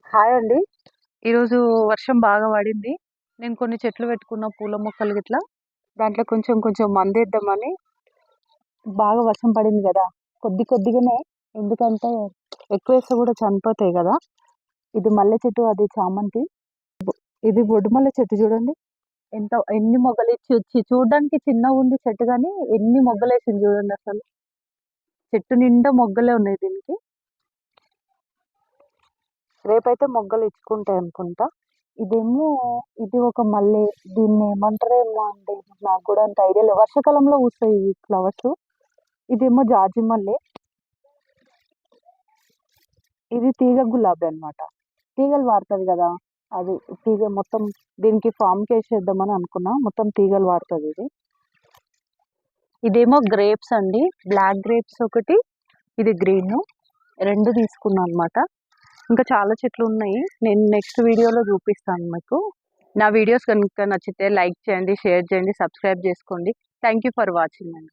Hi అండి. ఈరోజు వర్షం బాగా పడింది. నేను కొన్ని చెట్లు పెట్టుకున్న పూల మొక్కలు గిట్లా. దాంట్లో కొంచెం కొంచెం మందేద్దామని. బాగా వర్షం పడింది కదా! కొద్దిగానే. ఎందుకంటే ఎక్కువేస్తే కూడా చనిపోతాయి కదా! ఇది మల్లె చెట్టు, అది చామంతి. ఇది బొడ్డుమల్లె చెట్టు చూడండి. ఎన్ని మొగ్గలేసి చూడడానికి చిన్నగుంది చెట్టు గానీ ఎన్ని మొగ్గలేసింది చూడండి అసలు. చెట్టు నిండా మొగ్గలే ఉన్నాయి దీనికి. రేపైతే మొగ్గలు ఇచ్చుకుంటాయి అనుకుంటా. ఇది ఒక మల్లె. దీన్ని ఏమంటారేమో అండి, నాకు కూడా అంత ఐడియా లేదు. వర్షాకాలంలో పూస్తాయి ఈ ఫ్లవర్స్. ఇదేమో జాజి మల్లె. ఇది తీగ గులాబీ అన్నమాట. తీగలు వాడుతుంది కదా, అది తీగ మొత్తం. దీనికి ఫామ్ కేసేద్దామని అనుకున్నా, మొత్తం తీగలు వాడుతుంది ఇది. ఇదేమో గ్రేప్స్ అండి, బ్లాక్ గ్రేప్స్ ఒకటి, ఇది గ్రీన్. రెండు తీసుకున్నాను అనమాట. ఇంకా చాలా చెట్లు ఉన్నాయి, నేను నెక్స్ట్ వీడియోలో చూపిస్తాను మీకు. నా వీడియోస్ కనుక నచ్చితే లైక్ చేయండి, షేర్ చేయండి, సబ్స్క్రైబ్ చేసుకోండి. థ్యాంక్ యూ ఫర్ వాచింగ్ అండి.